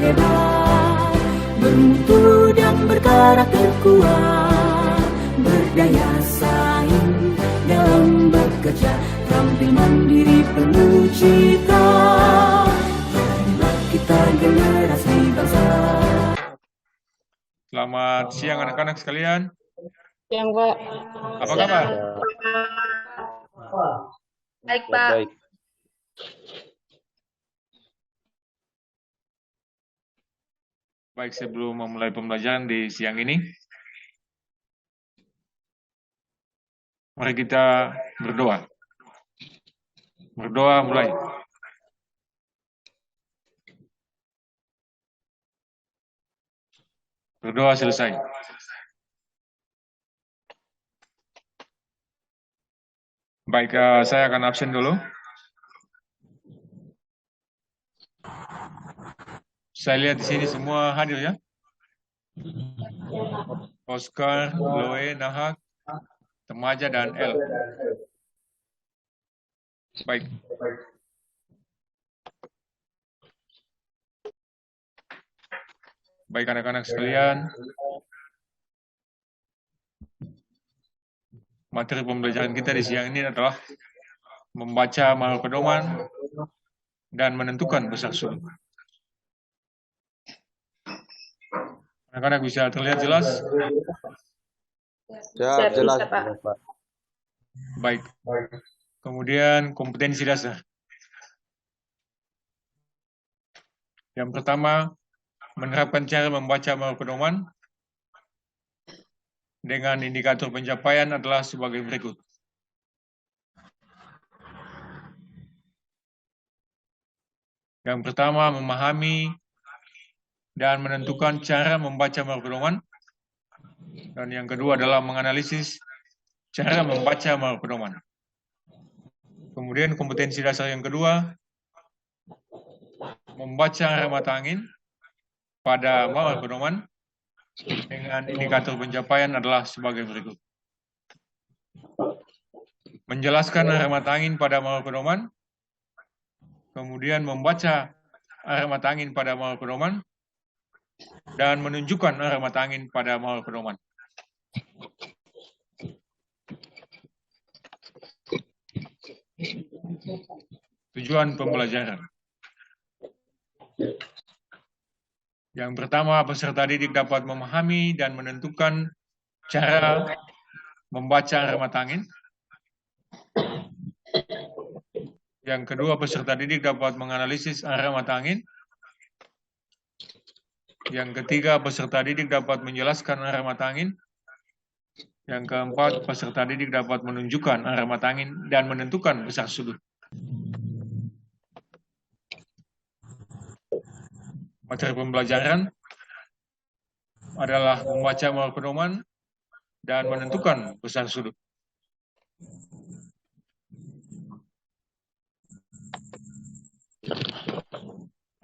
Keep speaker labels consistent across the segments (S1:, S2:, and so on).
S1: hebat, bermutu dan berkarakter kuat, berdaya saing dalam bekerja, tampil mandiri penuh cita. Jadilah kita generasi bangsa.
S2: Selamat siang anak-anak sekalian.
S3: Siang, Pak.
S2: Apa kabar?
S3: Baik, Pak.
S4: Baik.
S2: Baik, sebelum memulai pembelajaran di siang ini, mari kita berdoa. Berdoa mulai. Berdoa selesai. Baik, saya akan absen dulu. Saya lihat di sini semua hadir ya. Oscar, Loe, Nahak, Temaja, dan El. Baik. Baik anak-anak sekalian. Materi pembelajaran kita di siang ini adalah membaca manual pedoman dan menentukan besar suluk. Anak-anak bisa terlihat jelas?
S4: Siap, jelas,
S3: Pak.
S2: Baik. Kemudian kompetensi dasar. Yang pertama, menerapkan cara membaca manual pedoman dengan indikator pencapaian adalah sebagai berikut. Yang pertama, memahami dan menentukan cara membaca manual pedoman. Dan yang kedua adalah menganalisis cara membaca manual pedoman. Kemudian kompetensi dasar yang kedua, membaca arah mata angin pada manual pedoman dengan indikator pencapaian adalah sebagai berikut. Menjelaskan arah mata angin pada manual pedoman, kemudian membaca arah mata angin pada manual pedoman, dan menunjukkan arah mata angin pada manual pedoman. Tujuan pembelajaran. Yang pertama, peserta didik dapat memahami dan menentukan cara membaca arah mata angin. Yang kedua, peserta didik dapat menganalisis arah mata angin. Yang ketiga, peserta didik dapat menjelaskan arah mata angin. Yang keempat, peserta didik dapat menunjukkan arah mata angin dan menentukan besar sudut. Materi pembelajaran adalah membaca manual pedoman dan menentukan besar sudut.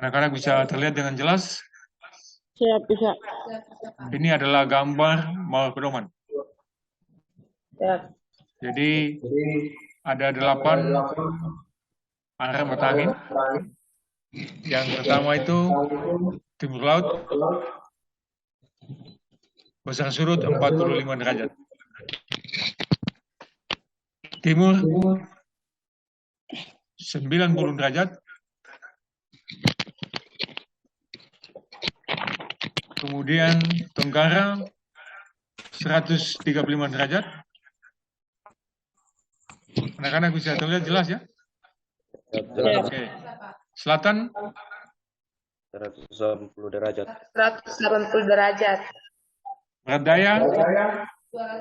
S2: Anak-anak bisa terlihat dengan jelas?
S3: Siap, bisa.
S2: Ini adalah gambar manual pedoman.
S3: Siap.
S2: Jadi ada 8 arah mata angin. Yang pertama itu timur laut, besar sudut 45 derajat. Timur 90 derajat. Kemudian tenggara 135 derajat. Anak-anak bisa terlihat jelas ya?
S4: jelas.
S2: Oke. Selatan
S4: 180 derajat.
S3: 180 derajat.
S2: barat daya,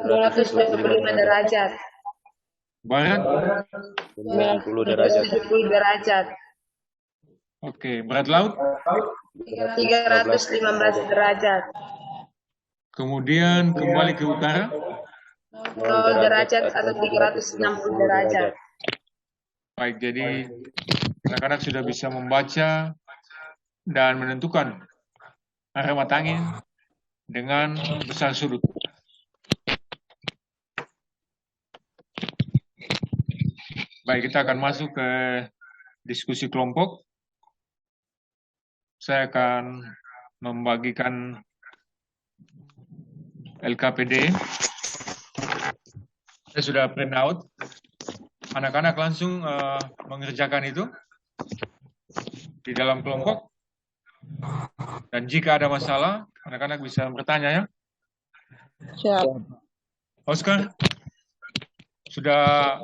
S3: 225 derajat.
S2: barat.
S4: 90 derajat.
S3: 70 derajat.
S2: Oke, barat laut.
S3: 315 derajat.
S2: Kemudian kembali ke utara.
S3: 0 derajat atau 360 derajat.
S2: Baik, jadi anak-anak sudah bisa membaca dan menentukan arah mata angin dengan besar sudut. Baik, kita akan masuk ke diskusi kelompok. saya akan membagikan LKPD. Saya sudah print out. Anak-anak langsung mengerjakan itu di dalam kelompok. Dan jika ada masalah, anak-anak bisa bertanya ya.
S3: Siap.
S2: Oscar, sudah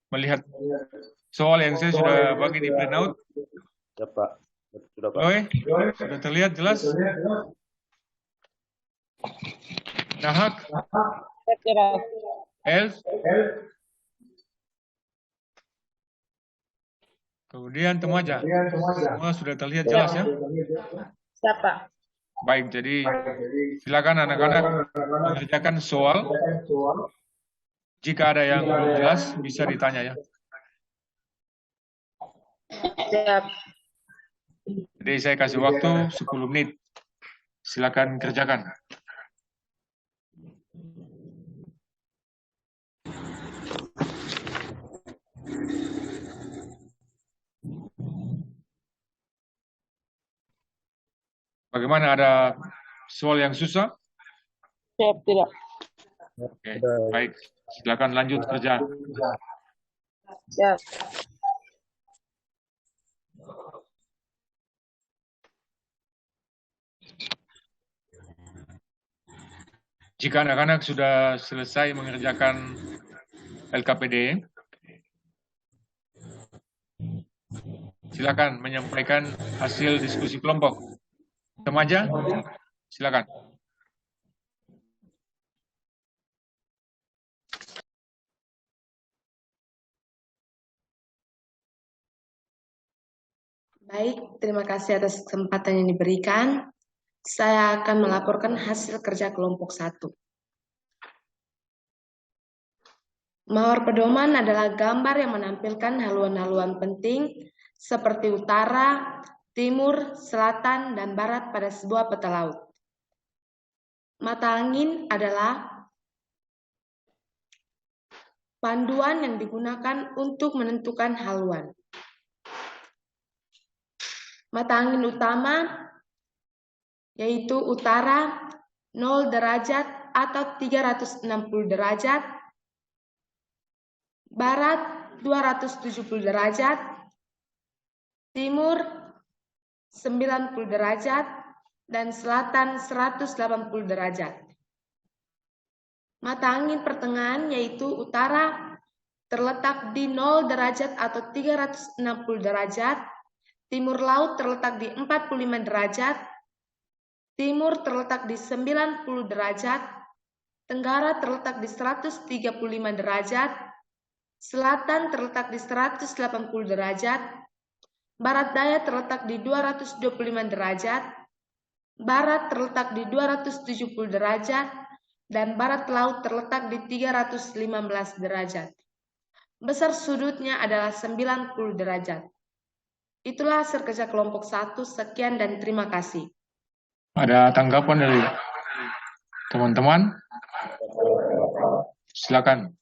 S2: melihat soal yang saya sudah bagi di print out?
S4: Ya, Pak. Sudah, Pak.
S2: Oke, sudah terlihat jelas? Nahak? Els? Kemudian Temaja. Semua sudah terlihat jelas ya?
S3: Siapa?
S2: Baik, jadi silakan anak-anak mengerjakan soal. Jika ada yang belum jelas, bisa ditanya ya.
S3: Siap.
S2: Jadi saya kasih waktu 10 menit. Silakan kerjakan. Bagaimana, ada soal yang susah?
S3: Siap, tidak.
S2: Oke, baik. Silakan lanjut kerja.
S3: Siap.
S2: Jika anak-anak sudah selesai mengerjakan LKPD, silakan menyampaikan hasil diskusi kelompok. Temaja, silakan.
S5: Baik, terima kasih atas kesempatan yang diberikan. Saya akan melaporkan hasil kerja kelompok 1. Mawar pedoman adalah gambar yang menampilkan haluan-haluan penting seperti utara, timur, selatan, dan barat pada sebuah peta laut. Mata angin adalah panduan yang digunakan untuk menentukan haluan. Mata angin utama yaitu utara 0 derajat atau 360 derajat, barat 270 derajat, timur 90 derajat, dan selatan 180 derajat. Mata angin pertengahan yaitu utara terletak di 0 derajat atau 360 derajat, timur laut terletak di 45 derajat, timur terletak di 90 derajat, tenggara terletak di 135 derajat, selatan terletak di 180 derajat, barat daya terletak di 225 derajat, barat terletak di 270 derajat, dan barat laut terletak di 315 derajat. Besar sudutnya adalah 90 derajat. Itulah hasil kerja kelompok 1. Sekian dan terima kasih.
S2: Ada tanggapan dari teman-teman? Silakan.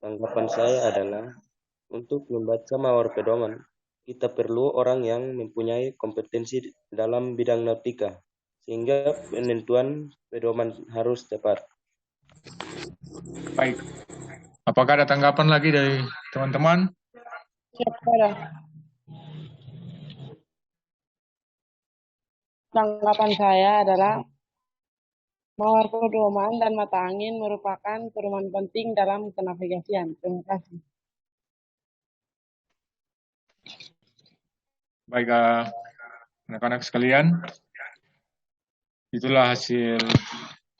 S4: Tanggapan saya adalah, untuk membaca mawar pedoman, kita perlu orang yang mempunyai kompetensi dalam bidang nautika, sehingga penentuan pedoman harus tepat.
S2: Baik. Apakah ada tanggapan lagi dari teman-teman?
S6: Tanggapan saya adalah mawar pedoman dan mata angin merupakan pedoman penting dalam kenavigasian. Terima kasih.
S2: Baik, anak-anak sekalian, itulah hasil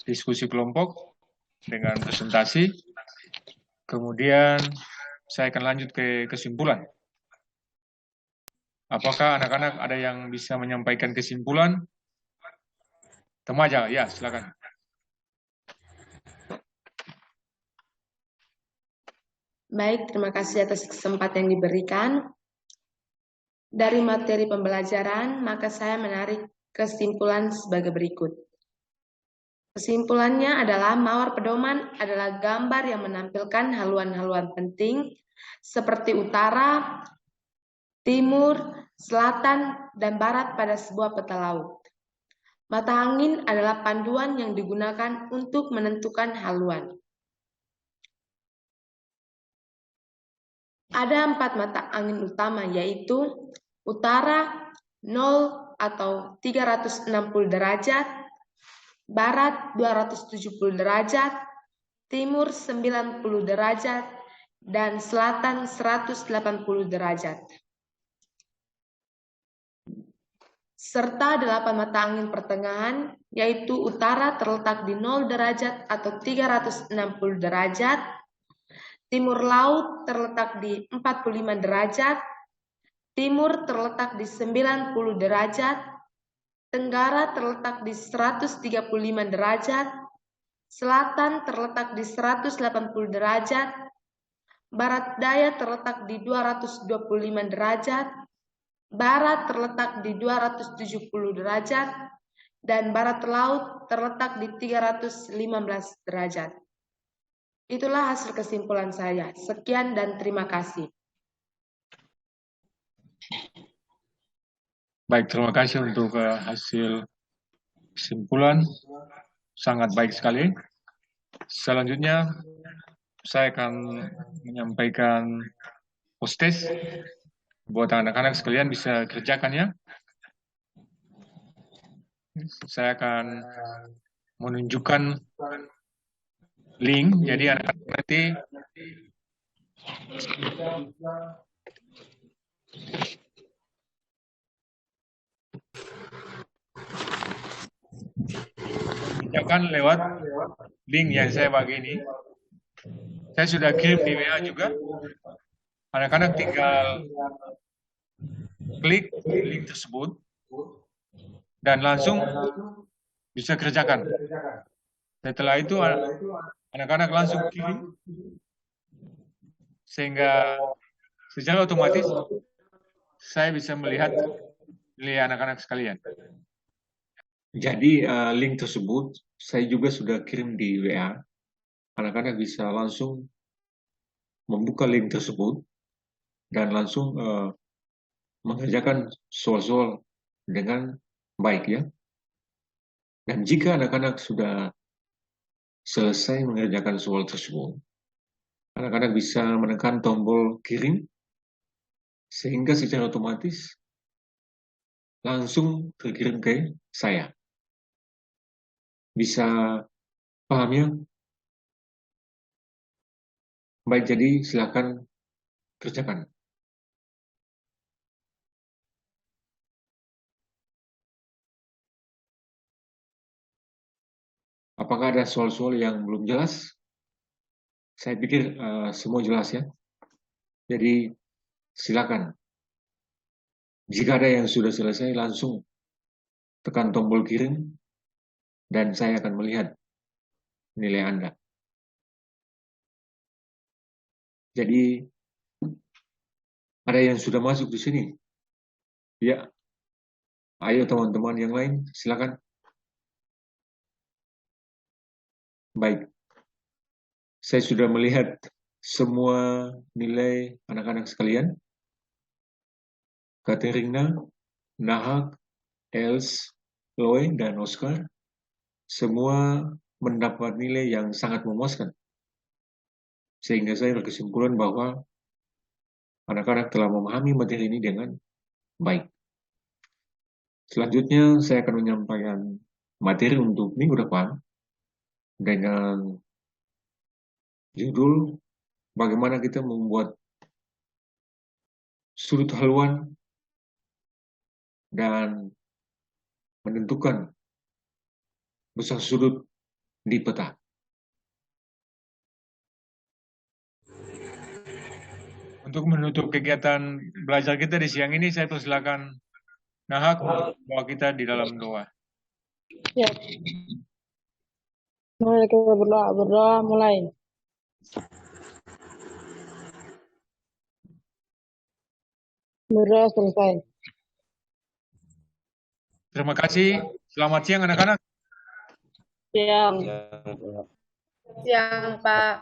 S2: diskusi kelompok dengan presentasi. Kemudian saya akan lanjut ke kesimpulan. Apakah anak-anak ada yang bisa menyampaikan kesimpulan? Temaja, ya, silakan.
S5: Baik, terima kasih atas kesempatan yang diberikan. Dari materi pembelajaran, maka saya menarik kesimpulan sebagai berikut. Kesimpulannya adalah mawar pedoman adalah gambar yang menampilkan haluan-haluan penting seperti utara, timur, selatan, dan barat pada sebuah peta laut. Mata angin adalah panduan yang digunakan untuk menentukan haluan. Ada 4 mata angin utama, yaitu utara 0 atau 360 derajat, barat 270 derajat, timur 90 derajat, dan selatan 180 derajat. Serta 8 mata angin pertengahan, yaitu utara terletak di 0 derajat atau 360 derajat, timur laut terletak di 45 derajat, timur terletak di 90 derajat, tenggara terletak di 135 derajat, selatan terletak di 180 derajat, barat daya terletak di 225 derajat, barat terletak di 270 derajat, dan barat laut terletak di 315 derajat. Itulah hasil kesimpulan saya. Sekian dan terima kasih.
S2: Baik, terima kasih untuk hasil kesimpulan. Sangat baik sekali. Selanjutnya, saya akan menyampaikan post-test. Buat anak-anak sekalian bisa kerjakan ya. Saya akan menunjukkan link, jadi anak-anak nanti kerjakan lewat link yang saya bagi ini. Saya sudah kirim di WA juga. Anak-anak tinggal klik link tersebut dan langsung bisa kerjakan. Setelah itu anak-anak langsung kirim sehingga secara otomatis saya bisa melihat nilai anak-anak sekalian. Jadi link tersebut saya juga sudah kirim di WA. Anak-anak bisa langsung membuka link tersebut dan langsung mengerjakan soal-soal dengan baik ya. Dan jika anak-anak sudah selesai mengerjakan soal tersebut, anak-anak bisa menekan tombol kirim sehingga secara otomatis langsung terkirim ke saya. Bisa paham ya? Baik, jadi silakan kerjakan. Apakah ada soal-soal yang belum jelas? Saya pikir semua jelas ya. Jadi silakan. Jika ada yang sudah selesai, langsung tekan tombol kirim dan saya akan melihat nilai Anda. Jadi ada yang sudah masuk di sini? Ya. Ayo teman-teman yang lain, silakan. Baik. Saya sudah melihat semua nilai anak-anak sekalian. Katerina, Nahak, Els, Loe, dan Oscar. Semua mendapat nilai yang sangat memuaskan. Sehingga saya berkesimpulan bahwa anak-anak telah memahami materi ini dengan baik. Selanjutnya saya akan menyampaikan materi untuk minggu depan dengan judul bagaimana kita membuat sudut haluan dan menentukan besar sudut di peta. Untuk menutup kegiatan belajar kita di siang ini, saya persilakan Nahak untuk bawa kita di dalam doa.
S6: Ya. Mari kita berdoa mulai. Berdoa selesai.
S2: Terima kasih. Selamat siang anak-anak.
S6: Siang.
S3: Siang, Pak.